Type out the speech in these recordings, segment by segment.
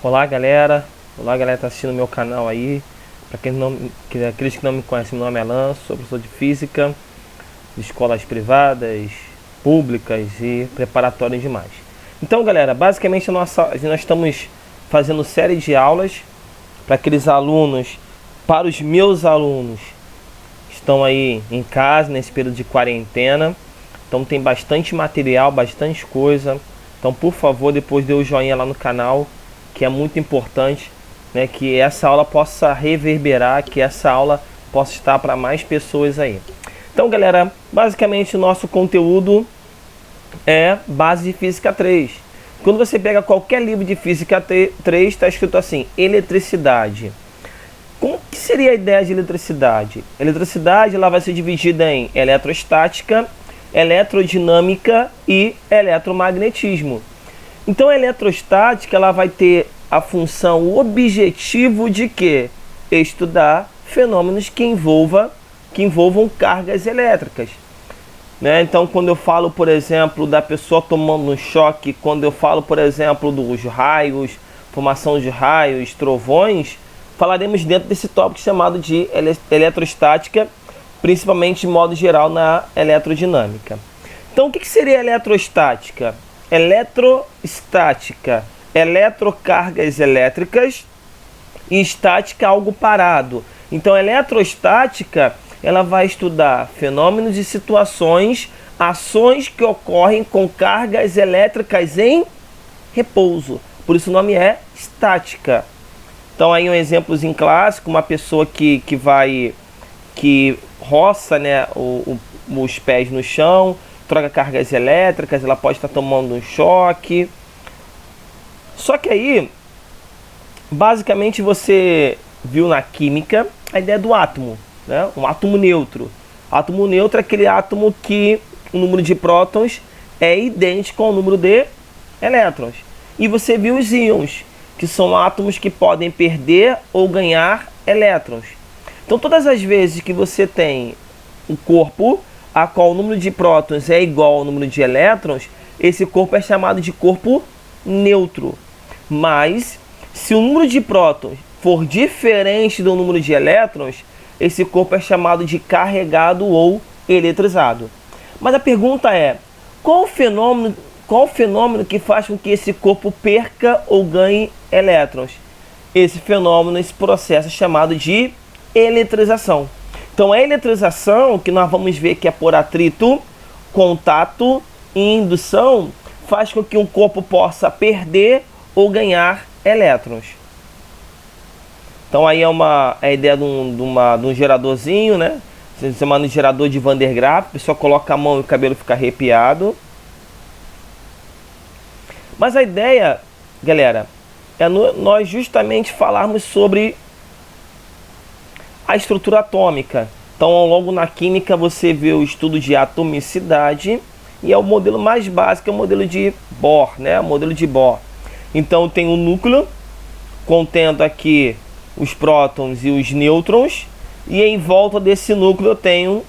Olá galera, tá assistindo meu canal aí. Para aqueles que não me conhecem, meu nome é Alan, sou professor de física de escolas privadas, públicas e preparatórias demais. Então galera, basicamente nós estamos fazendo série de aulas para aqueles alunos, para os meus alunos que estão aí em casa nesse período de quarentena. Então tem bastante material, bastante coisa. Então por favor, depois dê o joinha lá no canal, que é muito importante, né, que essa aula possa reverberar, que essa aula possa estar para mais pessoas aí. Então galera, basicamente o nosso conteúdo é base de física 3. Quando você pega qualquer livro de física 3, está escrito assim, eletricidade. Como que seria a ideia de eletricidade? Eletricidade ela vai ser dividida em eletrostática, eletrodinâmica e eletromagnetismo. Então a eletrostática ela vai ter a função, o objetivo de quê? Estudar fenômenos que envolvam cargas elétricas. Né? Então quando eu falo, por exemplo, da pessoa tomando um choque, quando eu falo, por exemplo, dos raios, formação de raios, trovões, falaremos dentro desse tópico chamado de eletrostática, principalmente de modo geral na eletrodinâmica. Então o que seria eletrostática? Eletrostática, eletrocargas elétricas, e estática, algo parado. Então eletrostática ela vai estudar fenômenos e situações, ações que ocorrem com cargas elétricas em repouso. Por isso o nome é estática. Então aí um exemplozinho clássico, uma pessoa que roça, né, os pés no chão, troca cargas elétricas, ela pode estar tomando um choque. Só que aí, basicamente você viu na química a ideia do átomo, né? Um átomo neutro. Átomo neutro é aquele átomo que o número de prótons é idêntico ao número de elétrons. E você viu os íons, que são átomos que podem perder ou ganhar elétrons. Então todas as vezes que você tem um corpo a qual o número de prótons é igual ao número de elétrons, esse corpo é chamado de corpo neutro. Mas se o número de prótons for diferente do número de elétrons, esse corpo é chamado de carregado ou eletrizado. Mas a pergunta é, qual o fenômeno que faz com que esse corpo perca ou ganhe elétrons? Esse fenômeno, esse processo é chamado de eletrização. Então a eletrização, que nós vamos ver que é por atrito, contato e indução, faz com que um corpo possa perder ou ganhar elétrons. Então aí é a ideia de um geradorzinho, né? Se chama de gerador de Van der Graaf, a pessoa coloca a mão e o cabelo fica arrepiado. Mas a ideia, galera, é nós justamente falarmos sobre a estrutura atômica. Então ao longo na química você vê o estudo de atomicidade, e é o modelo mais básico, é o modelo de Bohr, né? O modelo de Bohr. Então tem um núcleo contendo aqui os prótons e os nêutrons, e em volta desse núcleo eu tenho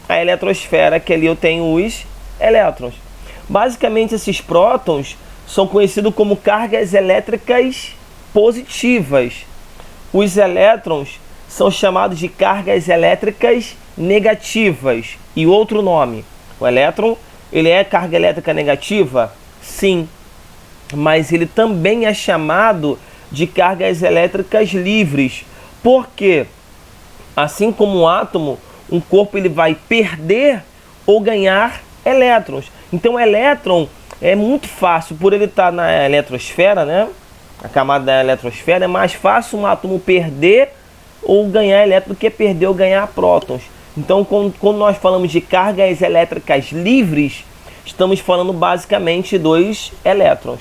a eletrosfera, que ali eu tenho os elétrons. Basicamente esses prótons são conhecidos como cargas elétricas positivas. Os elétrons são chamados de cargas elétricas negativas. E outro nome, o elétron, ele é carga elétrica negativa? Sim, mas ele também é chamado de cargas elétricas livres. Por quê? Assim como um átomo, um corpo ele vai perder ou ganhar elétrons. Então o elétron é muito fácil, por ele estar na eletrosfera, né? A camada da eletrosfera, é mais fácil um átomo perder ou ganhar elétrons do que perder ou ganhar prótons. Então quando nós falamos de cargas elétricas livres, estamos falando basicamente dos elétrons.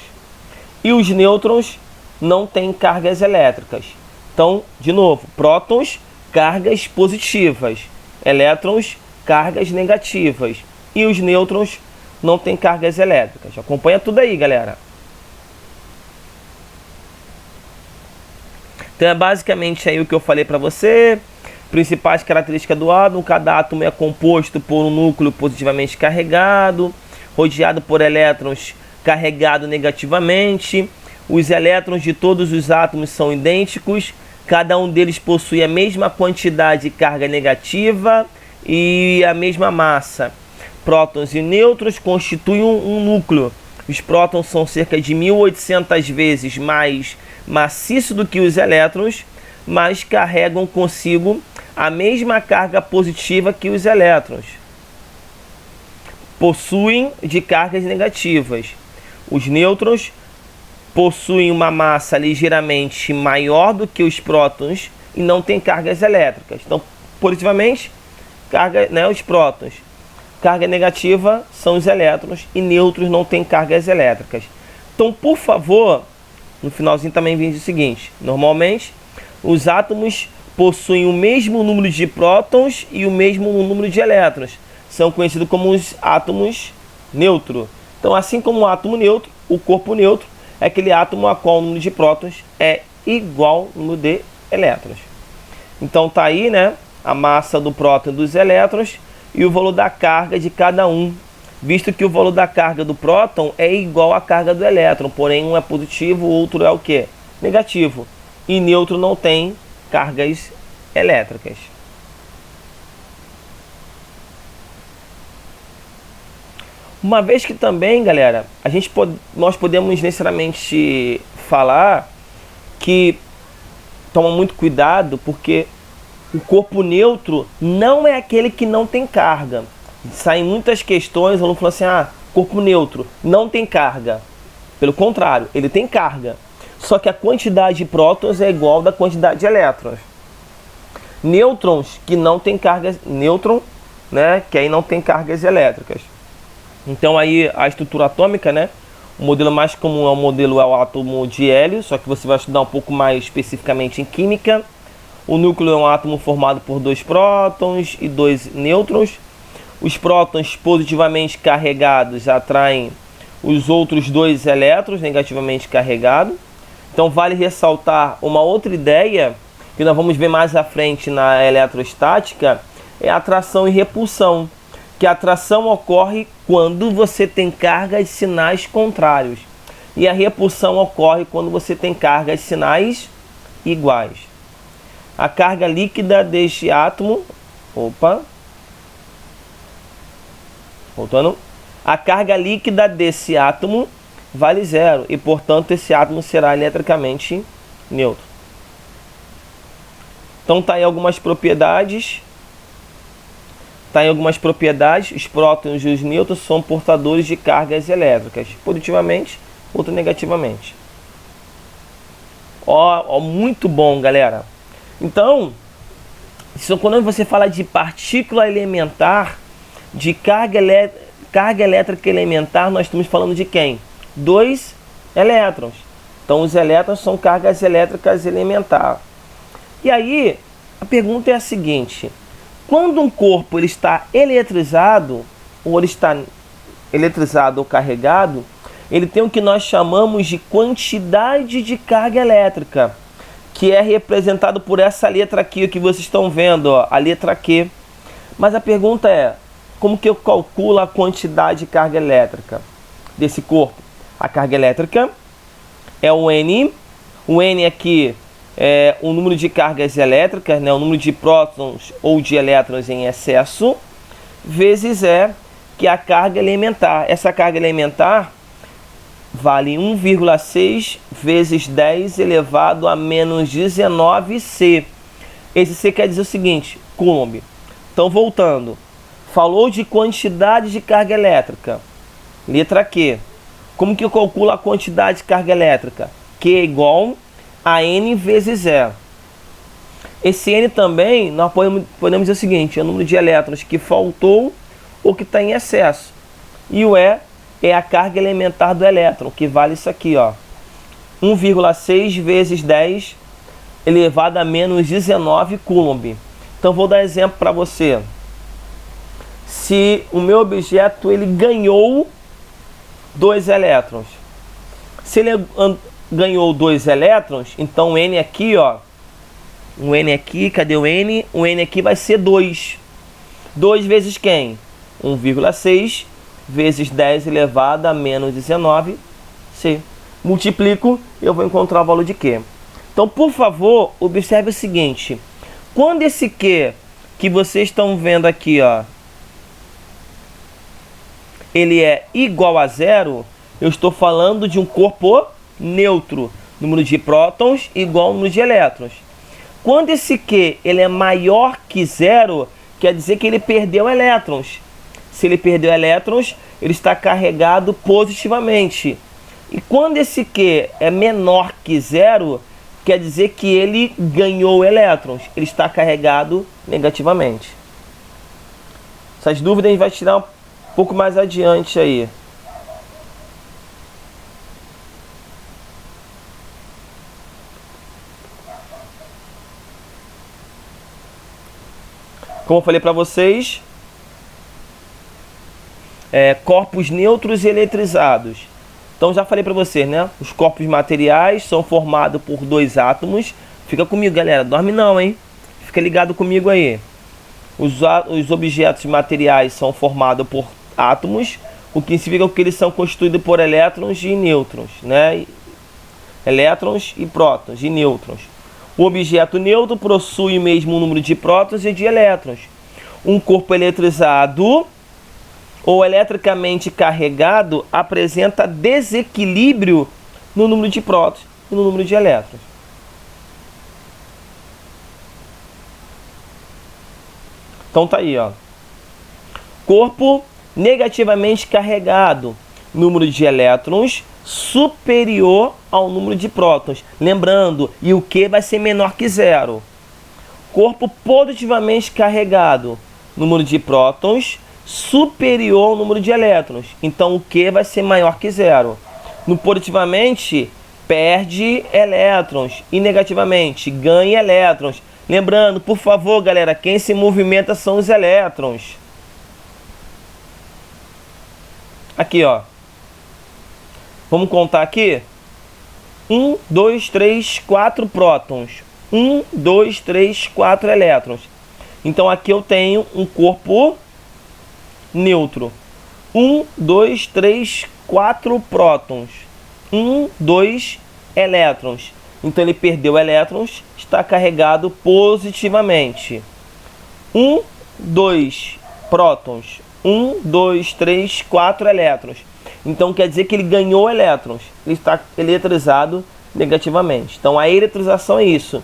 E os nêutrons não têm cargas elétricas. Então, de novo, prótons, cargas positivas, elétrons, cargas negativas, e os nêutrons não têm cargas elétricas. Acompanha tudo aí, galera. Então é basicamente aí o que eu falei para você. Principais características do átomo: cada átomo é composto por um núcleo positivamente carregado, rodeado por elétrons carregados negativamente. Os elétrons de todos os átomos são idênticos. Cada um deles possui a mesma quantidade de carga negativa e a mesma massa. Prótons e nêutrons constituem um núcleo. Os prótons são cerca de 1.800 vezes mais maciços do que os elétrons, mas carregam consigo a mesma carga positiva que os elétrons. Possuem de cargas negativas. Os nêutrons possuem uma massa ligeiramente maior do que os prótons e não têm cargas elétricas. Então, positivamente, os prótons. Carga negativa são os elétrons e nêutrons não têm cargas elétricas. Então, por favor, no finalzinho também vem o seguinte: normalmente, os átomos possuem o mesmo número de prótons e o mesmo número de elétrons. São conhecidos como os átomos neutros. Então, assim como o átomo neutro, o corpo neutro é aquele átomo a qual o número de prótons é igual ao número de elétrons. Então tá aí, né, a massa do próton e dos elétrons e o valor da carga de cada um, visto que o valor da carga do próton é igual à carga do elétron, porém um é positivo, o outro é o quê? Negativo. E neutro não tem cargas elétricas. Uma vez que também, galera, nós podemos necessariamente falar que toma muito cuidado, porque o corpo neutro não é aquele que não tem carga. Saem muitas questões, o aluno fala assim, corpo neutro não tem carga. Pelo contrário, ele tem carga. Só que a quantidade de prótons é igual da quantidade de elétrons. Nêutrons que não tem cargas, nêutron, né, que aí não tem cargas elétricas. Então aí a estrutura atômica, né? O modelo mais comum é o átomo de hélio, só que você vai estudar um pouco mais especificamente em química. O núcleo é um átomo formado por 2 prótons e 2 nêutrons. Os prótons positivamente carregados atraem os outros 2 elétrons negativamente carregados. Então vale ressaltar uma outra ideia, que nós vamos ver mais à frente na eletrostática, é a atração e repulsão. Que a atração ocorre quando você tem cargas de sinais contrários. E a repulsão ocorre quando você tem cargas de sinais iguais. A carga líquida deste átomo... Voltando. A carga líquida desse átomo vale 0. E, portanto, esse átomo será eletricamente neutro. Então, tá aí algumas propriedades... os prótons e os nêutrons são portadores de cargas elétricas, positivamente ou negativamente. Muito bom, galera. Então, quando você fala de partícula elementar, de carga elétrica elementar, nós estamos falando de quem? 2 elétrons. Então, os elétrons são cargas elétricas elementares. E aí, a pergunta é a seguinte... Quando um corpo ele está eletrizado, ou ele está eletrizado ou carregado, ele tem o que nós chamamos de quantidade de carga elétrica, que é representado por essa letra aqui que vocês estão vendo, a letra Q. Mas a pergunta é, como que eu calculo a quantidade de carga elétrica desse corpo? A carga elétrica é o N aqui é o número de cargas elétricas, né, o número de prótons ou de elétrons em excesso, vezes que é a carga elementar. Essa carga elementar vale 1,6 vezes 10 elevado a menos 19 C. Esse C quer dizer o seguinte, Coulomb. Então, voltando. Falou de quantidade de carga elétrica. Letra Q. Como que eu calculo a quantidade de carga elétrica? Q é igual a N vezes 0. Esse N também, nós podemos dizer o seguinte, é o número de elétrons que faltou ou que está em excesso. E o E é a carga elementar do elétron, que vale isso aqui, 1,6 vezes 10 elevado a menos 19 Coulomb. Então, vou dar exemplo para você. Se o meu objeto ele ganhou 2 elétrons. Se ele ganhou 2 elétrons, então o N aqui, o N aqui, cadê o N? O N aqui vai ser 2. 2 vezes quem? 1,6 vezes 10 elevado a menos 19 C. multiplico, eu vou encontrar o valor de Q. Então, por favor, observe o seguinte. Quando esse Q que vocês estão vendo aqui, ó, ele é igual a zero, eu estou falando de um corpo neutro. Número de prótons igual ao número de elétrons. Quando esse Q ele é maior que zero, quer dizer que ele perdeu elétrons. Se ele perdeu elétrons, ele está carregado positivamente. E quando esse Q é menor que zero, quer dizer que ele ganhou elétrons. Ele está carregado negativamente. Essas dúvidas a gente vai tirar um pouco mais adiante aí. Como eu falei para vocês, corpos neutros e eletrizados. Então já falei para vocês, né? Os corpos materiais são formados por dois átomos. Fica comigo, galera. Dorme não, hein? Fica ligado comigo aí. Os objetos materiais são formados por átomos, o que significa que eles são constituídos por elétrons e nêutrons, né? Elétrons e prótons e nêutrons. O objeto neutro possui o mesmo número de prótons e de elétrons. Um corpo eletrizado ou eletricamente carregado apresenta desequilíbrio no número de prótons e no número de elétrons. Então tá aí, ó. Corpo negativamente carregado, número de elétrons superior ao número de prótons. Lembrando, e o Q vai ser menor que zero. Corpo positivamente carregado, número de prótons superior ao número de elétrons. Então o Q vai ser maior que zero. No positivamente, perde elétrons. E negativamente, ganha elétrons. Lembrando, por favor, galera, quem se movimenta são os elétrons. Aqui, ó. Vamos contar aqui. 1, 2, 3, 4 prótons. 1, 2, 3, 4 elétrons. Então aqui eu tenho um corpo neutro. 1, 2, 3, 4 prótons. 1, 2 elétrons. Então ele perdeu elétrons, está carregado positivamente. 1, 2 prótons. 1, 2, 3, 4 elétrons. Então quer dizer que ele ganhou elétrons. Ele está eletrizado negativamente. Então a eletrização é isso.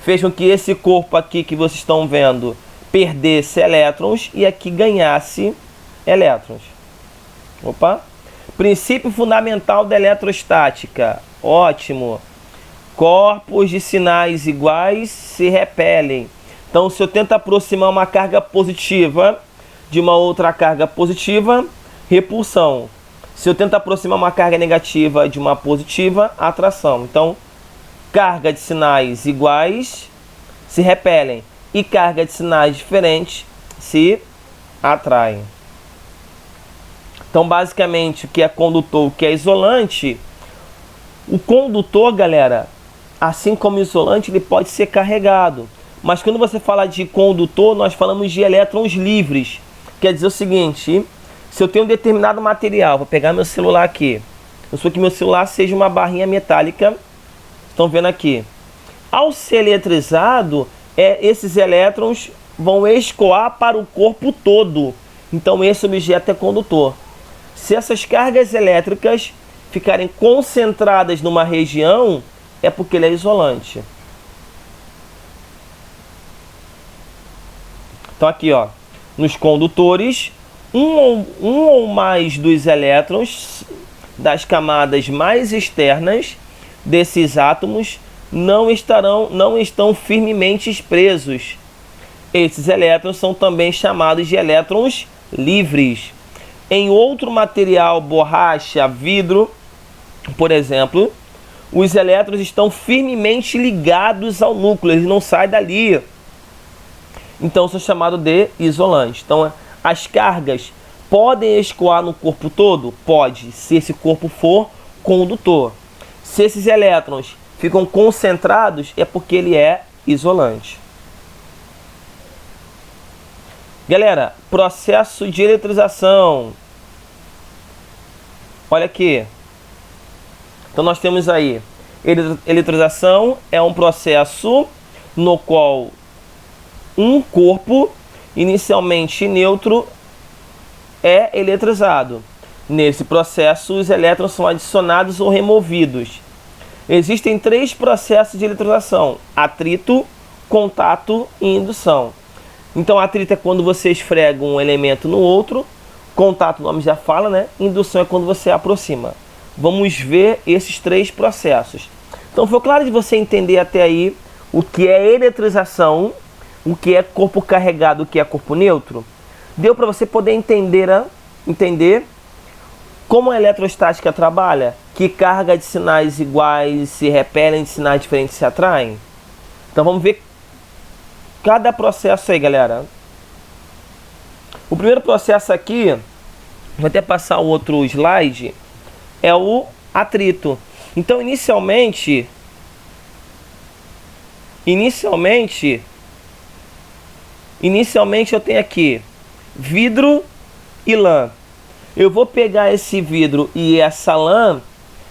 Fez com que esse corpo aqui que vocês estão vendo perdesse elétrons e aqui ganhasse elétrons. Opa! Princípio fundamental da eletrostática. Ótimo. Corpos de sinais iguais se repelem. Então se eu tento aproximar uma carga positiva de uma outra carga positiva, repulsão. Se eu tento aproximar uma carga negativa de uma positiva, atração. Então, carga de sinais iguais se repelem e carga de sinais diferentes se atraem. Então, basicamente, o que é condutor, o que é isolante, o condutor, galera, assim como o isolante, ele pode ser carregado. Mas quando você fala de condutor, nós falamos de elétrons livres. Quer dizer o seguinte, se eu tenho um determinado material, vou pegar meu celular aqui, eu sou que meu celular seja uma barrinha metálica, estão vendo aqui. Ao ser eletrizado, esses elétrons vão escoar para o corpo todo. Então esse objeto é condutor. Se essas cargas elétricas ficarem concentradas numa região, é porque ele é isolante. Então aqui, ó, nos condutores, um ou mais dos elétrons das camadas mais externas desses átomos não estão firmemente presos. Esses elétrons são também chamados de elétrons livres. Em outro material, borracha, vidro, por exemplo, os elétrons estão firmemente ligados ao núcleo, eles não saem dali. Então são chamados de isolantes. Então as cargas podem escoar no corpo todo? Pode, se esse corpo for condutor. Se esses elétrons ficam concentrados, é porque ele é isolante. Galera, processo de eletrização. Olha aqui. Então nós temos aí, eletrização é um processo no qual um corpo inicialmente neutro é eletrizado. Nesse processo, os elétrons são adicionados ou removidos. Existem 3 processos de eletrização: atrito, contato e indução. Então, atrito é quando você esfrega um elemento no outro, contato, o nome já fala, né? Indução é quando você aproxima. Vamos ver esses 3 processos. Então, foi claro de você entender até aí o que é eletrização, o que é corpo carregado, o que é corpo neutro? Deu para você poder entender como a eletrostática trabalha? Que carga de sinais iguais se repelem, de sinais diferentes se atraem? Então vamos ver cada processo aí, galera. O primeiro processo aqui, vou até passar o outro slide, é o atrito. Então inicialmente eu tenho aqui vidro e lã. Eu vou pegar esse vidro e essa lã.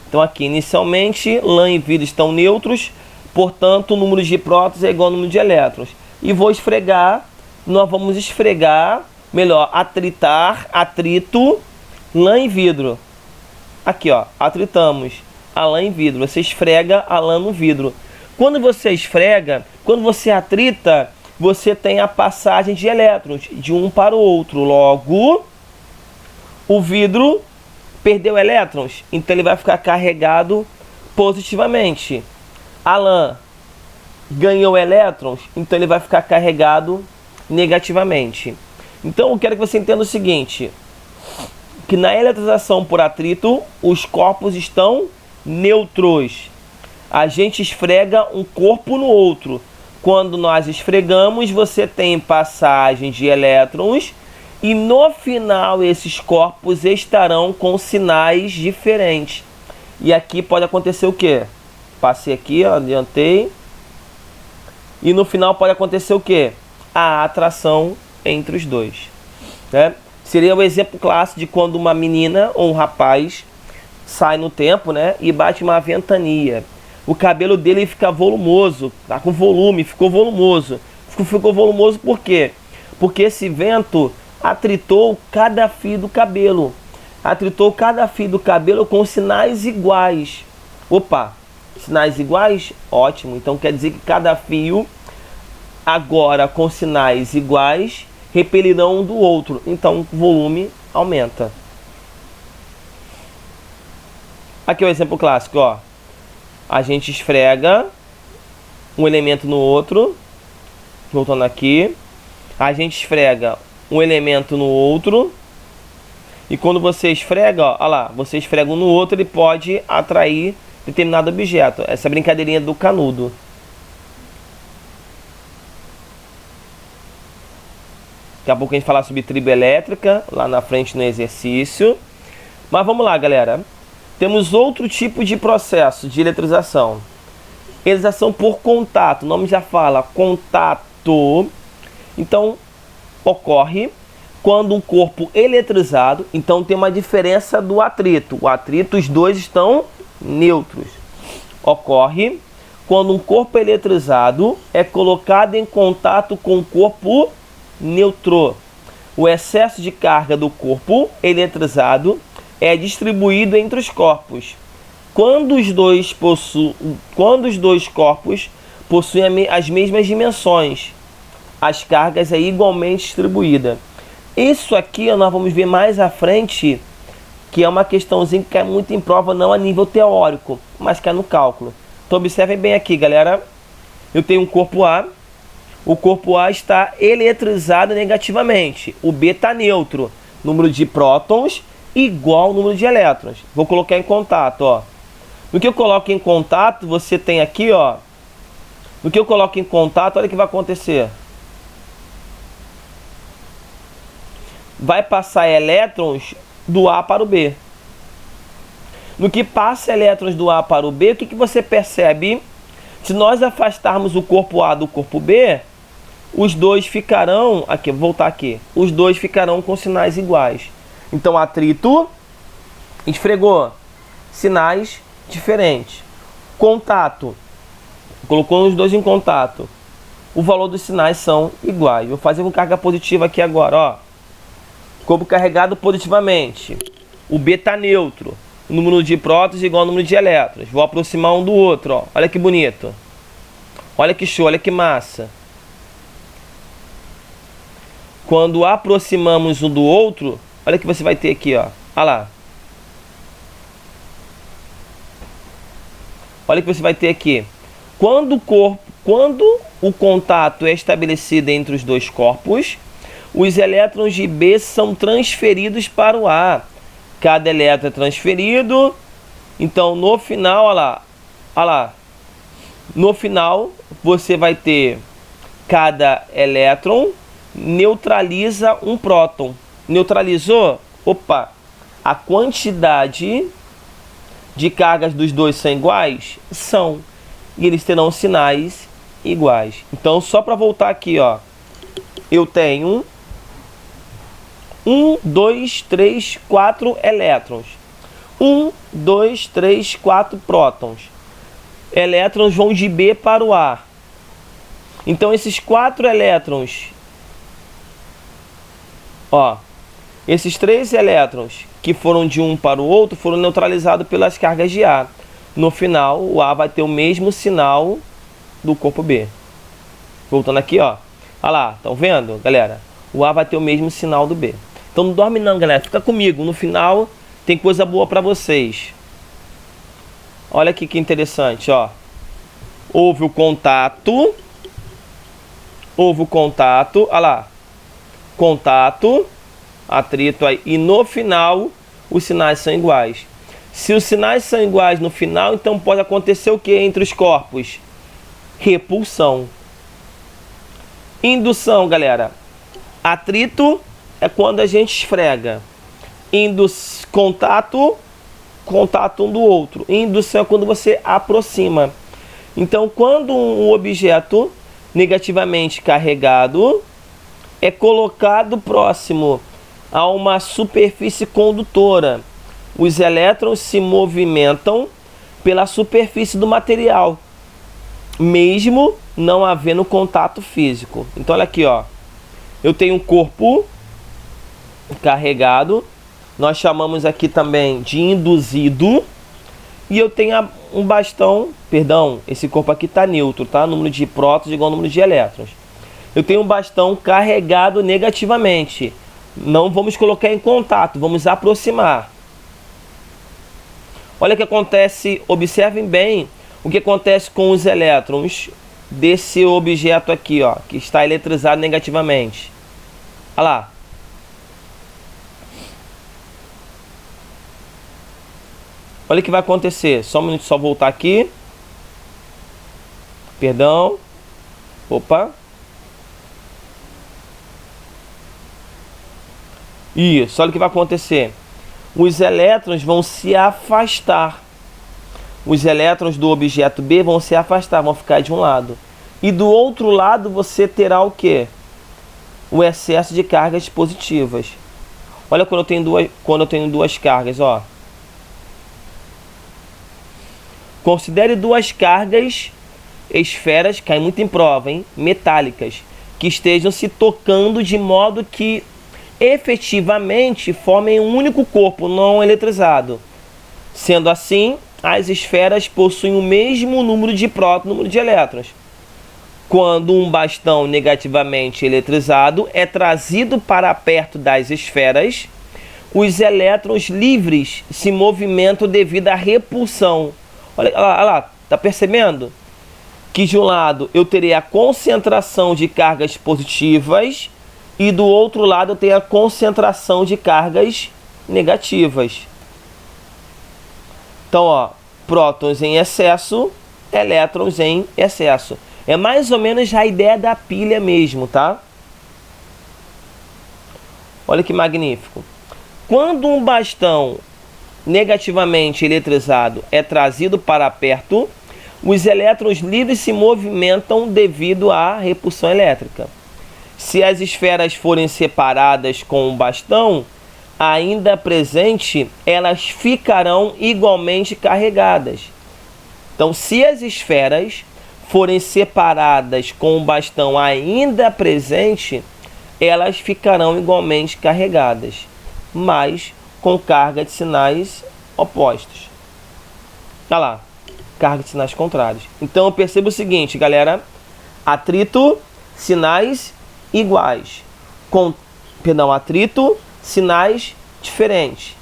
Então aqui, inicialmente, lã e vidro estão neutros, portanto o número de prótons é igual ao número de elétrons. E vou esfregar, nós vamos esfregar, melhor, atritar, atrito, lã e vidro. Aqui, ó, atritamos a lã e vidro. Você esfrega a lã no vidro. Quando você esfrega, quando você atrita, você tem a passagem de elétrons de um para o outro. Logo, o vidro perdeu elétrons, então ele vai ficar carregado positivamente. A lã ganhou elétrons, então ele vai ficar carregado negativamente. Então eu quero que você entenda o seguinte, que na eletrização por atrito, os corpos estão neutros. A gente esfrega um corpo no outro. Quando nós esfregamos, você tem passagem de elétrons e no final esses corpos estarão com sinais diferentes. E aqui pode acontecer o quê? Passei aqui, ó, adiantei. E no final pode acontecer o quê? A atração entre os dois, né? Seria o exemplo clássico de quando uma menina ou um rapaz sai no tempo, né, e bate uma ventania. O cabelo dele fica volumoso, tá com volume, ficou volumoso. Ficou volumoso por quê? Porque esse vento atritou cada fio do cabelo. Atritou cada fio do cabelo com sinais iguais. Opa, sinais iguais? Ótimo. Então quer dizer que cada fio, agora com sinais iguais, repelirão um do outro. Então o volume aumenta. Aqui é o exemplo clássico, ó. A gente esfrega um elemento no outro. Voltando aqui. A gente esfrega um elemento no outro. E quando você esfrega, ó, olha lá, você esfrega um no outro, ele pode atrair determinado objeto. Essa brincadeirinha do canudo. Daqui a pouco a gente falar sobre tribo elétrica, lá na frente no exercício. Mas vamos lá, galera. Temos outro tipo de processo de eletrização. Eletrização por contato. O nome já fala, contato. Então, ocorre quando um corpo eletrizado, então tem uma diferença do atrito. O atrito, os dois estão neutros. Ocorre quando um corpo eletrizado é colocado em contato com o corpo neutro. O excesso de carga do corpo eletrizado é distribuído entre os corpos. Quando os dois corpos possuem as mesmas dimensões, as cargas é igualmente distribuída. Isso aqui nós vamos ver mais à frente, que é uma questãozinha que cai muito em prova, não a nível teórico, mas cai no cálculo. Então observem bem aqui, galera. Eu tenho um corpo A. O corpo A está eletrizado negativamente. O B está neutro. Número de prótons igual ao número de elétrons. Vou colocar em contato, ó. No que eu coloco em contato, você tem aqui, ó. No que eu coloco em contato, olha o que vai acontecer. Vai passar elétrons do A para o B. No que passa elétrons do A para o B, o que você percebe? Se nós afastarmos o corpo A do corpo B, os dois ficarão, aqui, vou voltar aqui, os dois ficarão com sinais iguais. Então, atrito, esfregou, sinais diferente. Contato, colocou os dois em contato, o valor dos sinais são iguais. Vou fazer com carga positiva aqui agora, ó. Corpo carregado positivamente, o B está neutro, o número de prótons é igual ao número de elétrons. Vou aproximar um do outro, ó. Olha que bonito, olha que show, olha que massa. Quando aproximamos um do outro, olha que você vai ter aqui, ó. Olha lá. Olha o que você vai ter aqui. Quando o contato é estabelecido entre os dois corpos, os elétrons de B são transferidos para o A. Cada elétron é transferido. Então, no final, olha lá. No final, você vai ter cada elétron neutraliza um próton. Neutralizou? Opa! A quantidade de cargas dos dois são iguais? São. E eles terão sinais iguais. Então, só para voltar aqui, ó. Eu tenho 1, 2, 3, 4 elétrons. 1, 2, 3, 4 prótons. Elétrons vão de B para o A. Então, esses 4 elétrons, ó, esses 3 elétrons que foram de um para o outro foram neutralizados pelas cargas de A. No final, o A vai ter o mesmo sinal do corpo B. Voltando aqui, ó. Olha lá, estão vendo, galera? O A vai ter o mesmo sinal do B. Então não dorme não, galera. Fica comigo. No final tem coisa boa para vocês. Olha aqui que interessante, ó. Houve o contato. Olha lá. Contato. Atrito aí. E no final, os sinais são iguais. Se os sinais são iguais no final, então pode acontecer o que entre os corpos? Repulsão. Indução, galera. Atrito é quando a gente esfrega. Contato um do outro. Indução é quando você aproxima. Então, quando um objeto negativamente carregado é colocado próximo a uma superfície condutora, os elétrons se movimentam pela superfície do material, mesmo não havendo contato físico. Então, olha aqui, ó. Eu tenho um corpo carregado, nós chamamos aqui também de induzido, e eu tenho um bastão, perdão, esse corpo aqui está neutro, tá? Número de prótons igual ao número de elétrons. Eu tenho um bastão carregado negativamente. Não vamos colocar em contato, vamos aproximar. Olha o que acontece, observem bem o que acontece com os elétrons desse objeto aqui, ó, que está eletrizado negativamente. Olha lá. Olha o que vai acontecer. Só um minuto, só voltar aqui. Perdão. Opa. Isso, olha o que vai acontecer. Os elétrons vão se afastar. Os elétrons do objeto B vão se afastar, vão ficar de um lado. E do outro lado você terá o quê? O excesso de cargas positivas. Olha quando eu tenho duas cargas, ó. Considere duas cargas, esferas, cai muito em prova, hein? Metálicas, que estejam se tocando de modo que efetivamente formem um único corpo não eletrizado. Sendo assim, as esferas possuem o mesmo número de prótons, número de elétrons. Quando um bastão negativamente eletrizado é trazido para perto das esferas, os elétrons livres se movimentam devido à repulsão. Olha lá, tá percebendo? Que de um lado eu terei a concentração de cargas positivas e do outro lado eu tenho a concentração de cargas negativas. Então, ó, prótons em excesso, elétrons em excesso. É mais ou menos a ideia da pilha mesmo, tá? Olha que magnífico. Quando um bastão negativamente eletrizado é trazido para perto, os elétrons livres se movimentam devido à repulsão elétrica. Se as esferas forem separadas com o bastão, ainda presente, elas ficarão igualmente carregadas. Então, se as esferas forem separadas com o bastão ainda presente, elas ficarão igualmente carregadas, mas com carga de sinais opostos. Olha lá, carga de sinais contrários. Então eu percebo o seguinte, galera: atrito, sinais iguais. Atrito, sinais diferentes.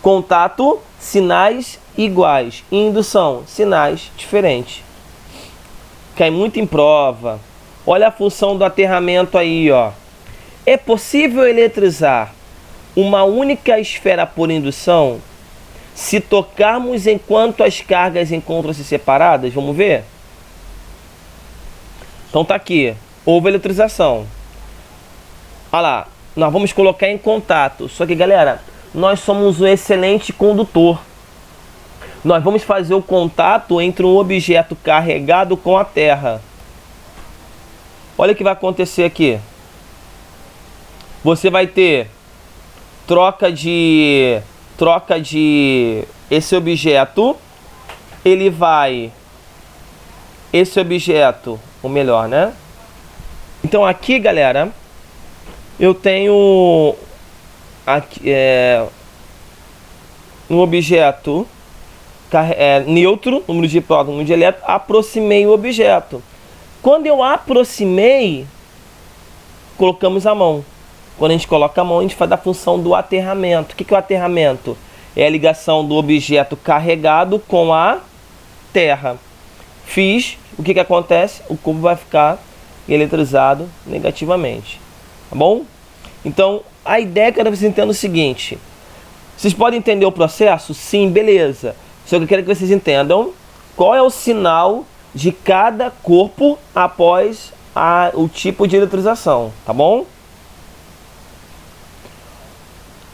Contato, sinais iguais. Indução, sinais diferentes. Cai muito em prova. Olha a função do aterramento aí, ó. É possível eletrizar uma única esfera por indução se tocarmos enquanto as cargas encontram-se separadas? Vamos ver? Então tá aqui. Houve eletrização. Olha lá. Nós vamos colocar em contato. Só que, galera, nós somos um excelente condutor. Nós vamos fazer o contato entre um objeto carregado com a terra. Olha o que vai acontecer aqui. Você vai ter troca de esse objeto. Ele vai... Esse objeto, ou melhor, né? Então aqui, galera, eu tenho aqui, um objeto neutro, número de próton, número de elétron, aproximei o objeto. Quando eu aproximei, colocamos a mão. Quando a gente coloca a mão, a gente faz a função do aterramento. O que é o aterramento? É a ligação do objeto carregado com a terra. Fiz, o que acontece? O cubo vai ficar eletrizado negativamente. Tá bom? Então, a ideia é que vocês entendam o seguinte. Vocês podem entender o processo? Sim, beleza. Só que eu quero que vocês entendam qual é o sinal de cada corpo após o tipo de eletrização. Tá bom?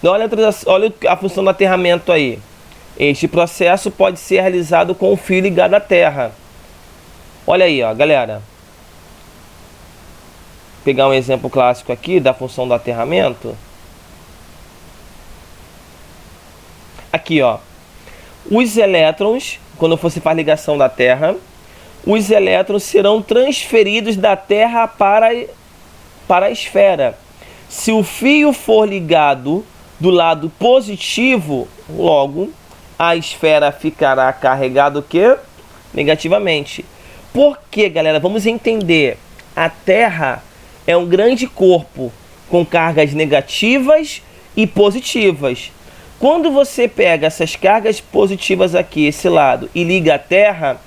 Olha a função do aterramento aí. Este processo pode ser realizado com o fio ligado à terra. Olha aí, ó, galera. Vou pegar um exemplo clássico aqui da função do aterramento. Aqui, ó. Os elétrons, quando você faz ligação da terra, os elétrons serão transferidos da terra para a esfera. Se o fio for ligado do lado positivo, logo a esfera ficará carregada o quê? Negativamente. Por quê, galera? Vamos entender. A Terra é um grande corpo com cargas negativas e positivas. Quando você pega essas cargas positivas aqui, esse lado, e liga a Terra,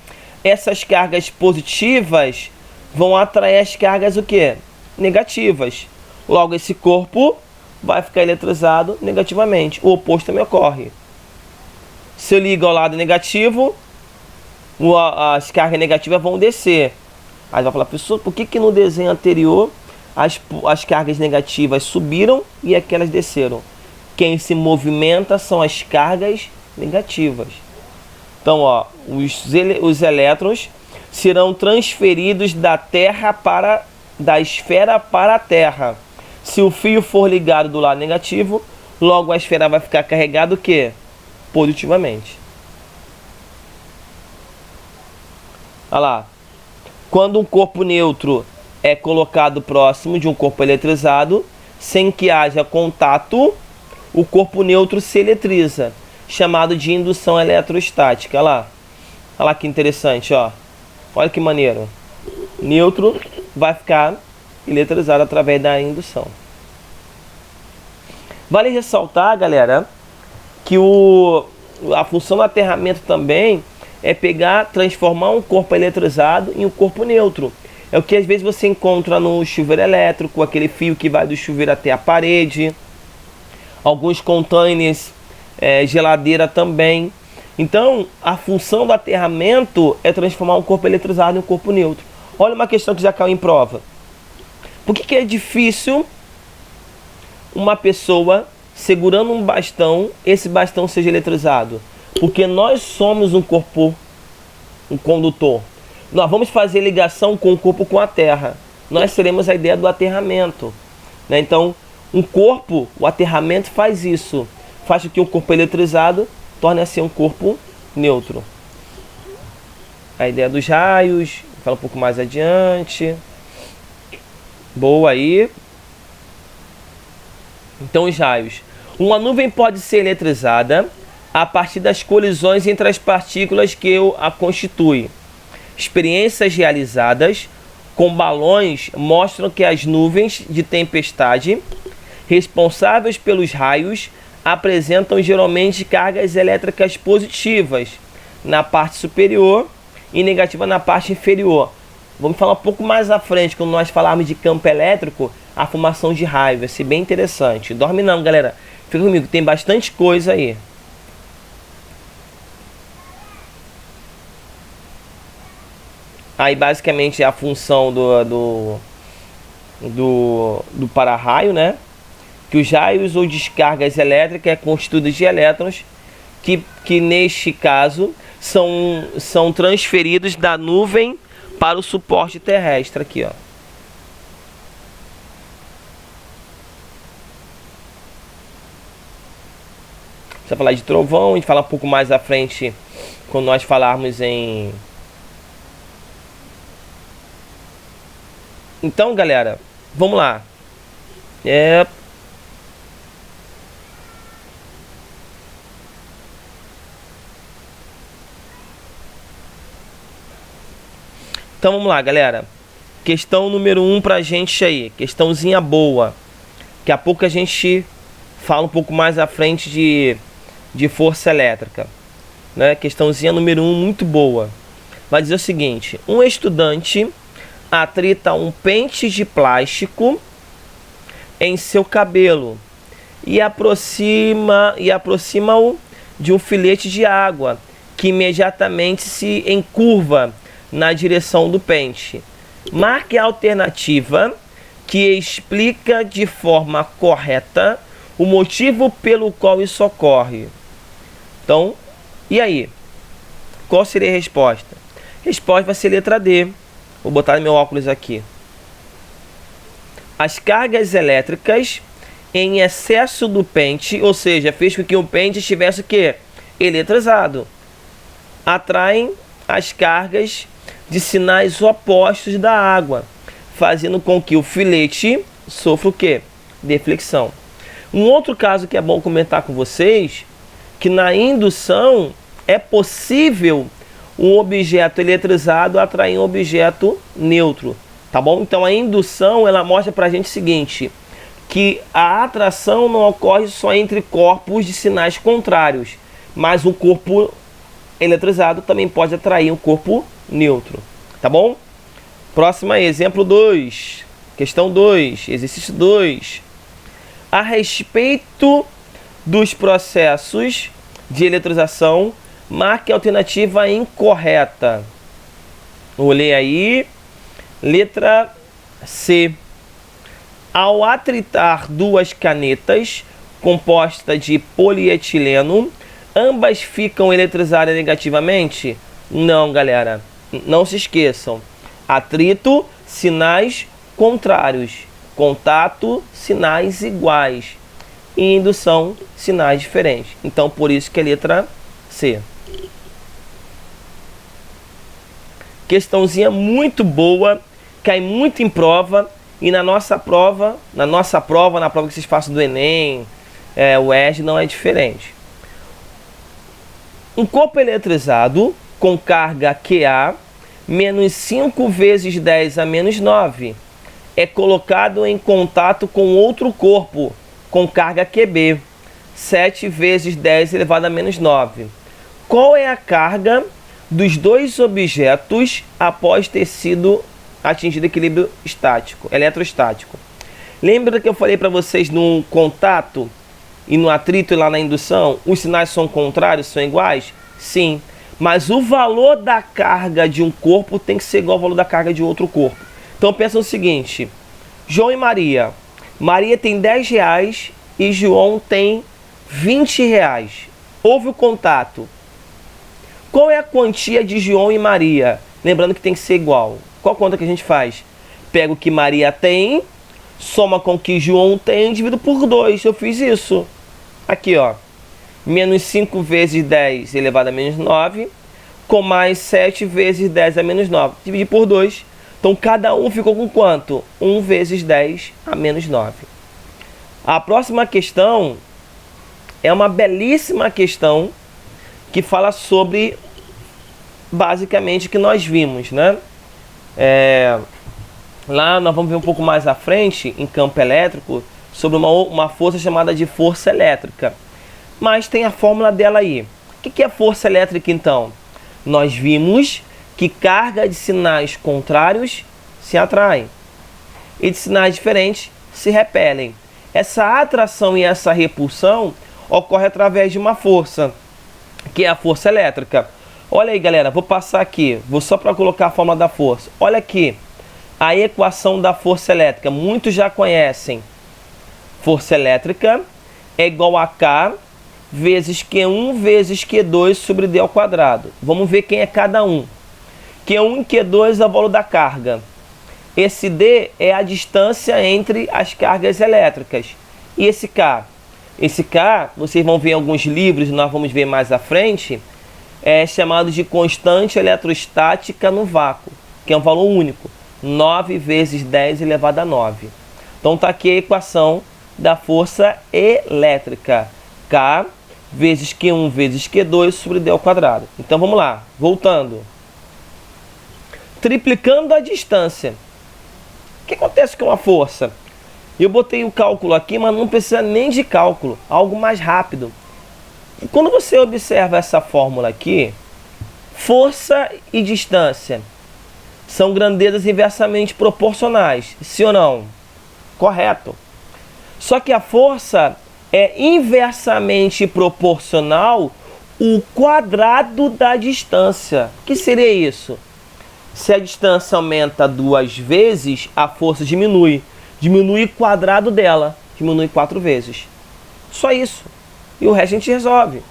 essas cargas positivas vão atrair as cargas o quê? Negativas. Logo, esse corpo vai ficar eletrizado negativamente. O oposto também ocorre. Se eu ligo ao lado negativo, as cargas negativas vão descer. Aí vai falar, pessoal, por que no desenho anterior as cargas negativas subiram e aquelas desceram? Quem se movimenta são as cargas negativas. Então, ó, os elétrons serão transferidos da esfera para a Terra. Se o fio for ligado do lado negativo, logo a esfera vai ficar carregada o quê? Positivamente. Olha lá. Quando um corpo neutro é colocado próximo de um corpo eletrizado, sem que haja contato, o corpo neutro se eletriza, chamado de indução eletrostática. Olha lá. Olha lá que interessante, ó. Olha que maneiro. Neutro vai ficar eletrizado através da indução. Vale ressaltar, galera, que a função do aterramento também é transformar um corpo eletrizado em um corpo neutro. É o que às vezes você encontra no chuveiro elétrico, aquele fio que vai do chuveiro até a parede. Alguns containers, geladeira também. Então, a função do aterramento é transformar um corpo eletrizado em um corpo neutro. Olha uma questão que já caiu em prova. Por que é difícil uma pessoa segurando um bastão, esse bastão seja eletrizado? Porque nós somos um corpo, um condutor. Nós vamos fazer ligação com o corpo com a terra. Nós teremos a ideia do aterramento, né? Então, Um corpo, o aterramento faz isso. Faz com que um corpo eletrizado torne-se um corpo neutro. A ideia dos raios, fala um pouco mais adiante. Boa aí. Então, os raios. Uma nuvem pode ser eletrizada a partir das colisões entre as partículas que a constituem. Experiências realizadas com balões mostram que as nuvens de tempestade responsáveis pelos raios apresentam geralmente cargas elétricas positivas na parte superior e negativas na parte inferior. Vamos falar um pouco mais à frente, quando nós falarmos de campo elétrico, a formação de raio. Vai ser bem interessante. Dorme não, galera. Fica comigo, tem bastante coisa aí. Aí basicamente é a função do para-raio, né? Que os raios ou descargas elétricas é constituídos de elétrons que neste caso são transferidos da nuvem para o suporte terrestre aqui, ó. Precisa falar de trovão, a gente fala um pouco mais à frente quando nós falarmos em... Então, galera, vamos lá. Então vamos lá, galera. Questão número 1 pra gente aí. Questãozinha boa. Daqui a pouco a gente fala um pouco mais à frente de força elétrica, né? Questãozinha número 1 muito boa. Vai dizer o seguinte: um estudante atrita um pente de plástico em seu cabelo e aproxima-o de um filete de água que imediatamente se encurva na direção do pente. Marque a alternativa que explica de forma correta o motivo pelo qual isso ocorre. Então, e aí? Qual seria a resposta? A resposta vai ser letra D. Vou botar meu óculos aqui. As cargas elétricas em excesso do pente, ou seja, fez com que o pente estivesse o quê? Eletrizado. Atraem as cargas de sinais opostos da água, fazendo com que o filete sofra o quê? Deflexão. Um outro caso que é bom comentar com vocês, que na indução é possível um objeto eletrizado atrair um objeto neutro, tá bom? Então a indução, ela mostra pra gente o seguinte, que a atração não ocorre só entre corpos de sinais contrários, mas o corpo eletrizado também pode atrair um corpo neutro, tá bom? Próximo aí, exemplo 2, questão 2, exercício 2. A respeito dos processos de eletrização, marque a alternativa incorreta. Vou ler aí, letra C. Ao atritar duas canetas compostas de polietileno, ambas ficam eletrizadas negativamente? Não, galera. Não se esqueçam. Atrito, sinais contrários. Contato, sinais iguais. E indução, sinais diferentes. Então, por isso que é letra C. Questãozinha muito boa, cai muito em prova. E na prova que vocês façam do Enem, o ERG, não é diferente. Um corpo eletrizado com carga QA menos 5 vezes 10 a menos 9 é colocado em contato com outro corpo com carga QB 7 vezes 10 elevado a menos 9. Qual é a carga dos dois objetos após ter sido atingido equilíbrio estático, eletrostático? Lembra que eu falei para vocês no contato e no atrito e lá na indução, os sinais são contrários, são iguais? Sim, mas o valor da carga de um corpo tem que ser igual ao valor da carga de outro corpo. Então pensa no seguinte, João e Maria. Maria tem 10 reais e João tem 20 reais. Houve o contato. Qual é a quantia de João e Maria? Lembrando que tem que ser igual. Qual conta que a gente faz? Pega o que Maria tem, Soma com o que João tem, divido por 2. Eu fiz isso. Aqui, ó. Menos 5 vezes 10 elevado a menos 9. Com mais 7 vezes 10 a menos 9. Dividi por 2. Então, cada um ficou com quanto? 1 vezes 10 a menos 9. A próxima questão é uma belíssima questão que fala sobre, basicamente, o que nós vimos, né? Lá nós vamos ver um pouco mais à frente, em campo elétrico, sobre uma força chamada de força elétrica. Mas tem a fórmula dela aí. O que é força elétrica, então? Nós vimos que carga de sinais contrários se atraem e de sinais diferentes se repelem. Essa atração e essa repulsão ocorre através de uma força, que é a força elétrica. Olha aí, galera, vou passar aqui, vou só para colocar a fórmula da força. Olha aqui, a equação da força elétrica, muitos já conhecem. Força elétrica é igual a K vezes Q1 vezes Q2 sobre D ao quadrado. Vamos ver quem é cada um. Q1 e Q2 é o valor da carga. Esse D é a distância entre as cargas elétricas. E esse K? Esse K, vocês vão ver em alguns livros, nós vamos ver mais à frente, é chamado de constante eletrostática no vácuo, que é um valor único. 9 vezes 10 elevado a 9. Então está aqui a equação da força elétrica. K vezes Q1 vezes Q2 sobre D ao quadrado. Então vamos lá, voltando. Triplicando a distância. O que acontece com a força? Eu botei o cálculo aqui, mas não precisa nem de cálculo, algo mais rápido. E quando você observa essa fórmula aqui, força e distância são grandezas inversamente proporcionais, sim ou não? Correto. Só que a força é inversamente proporcional ao quadrado da distância. O que seria isso? Se a distância aumenta 2 vezes, a força diminui. Diminui o quadrado dela, diminui 4 vezes. Só isso. E o resto a gente resolve.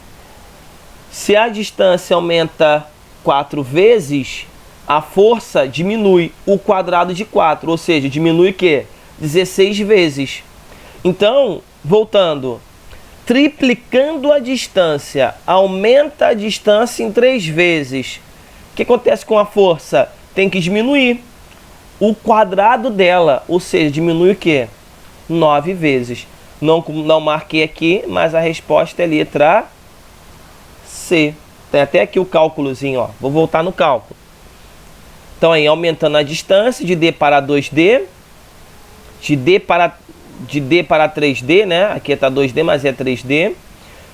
Se a distância aumenta 4 vezes, a força diminui o quadrado de 4, ou seja, diminui o quê? 16 vezes. Então, voltando, triplicando a distância, aumenta a distância em 3 vezes. O que acontece com a força? Tem que diminuir o quadrado dela, ou seja, diminui o quê? 9 vezes. Não marquei aqui, mas a resposta é letra C. Tem até aqui o cálculozinho, ó. Vou voltar no cálculo. Então aí, aumentando a distância de D para 2D, de D para 3D, né? Aqui está 2D, mas é 3D.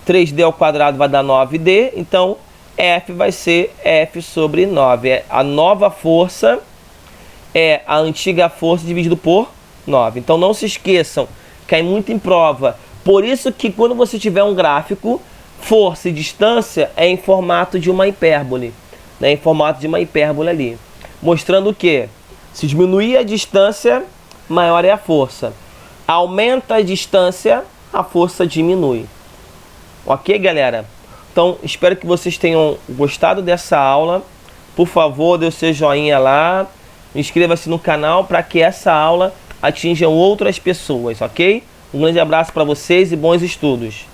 3D ao quadrado vai dar 9D, então F vai ser F sobre 9. A nova força é a antiga força dividido por 9. Então não se esqueçam, cai muito em prova. Por isso que quando você tiver um gráfico, força e distância é em formato de uma hipérbole. Né? Em formato de uma hipérbole ali. Mostrando o que? Se diminuir a distância, maior é a força. Aumenta a distância, a força diminui. Ok, galera? Então, espero que vocês tenham gostado dessa aula. Por favor, dê o seu joinha lá. Inscreva-se no canal para que essa aula atinja outras pessoas, ok? Um grande abraço para vocês e bons estudos.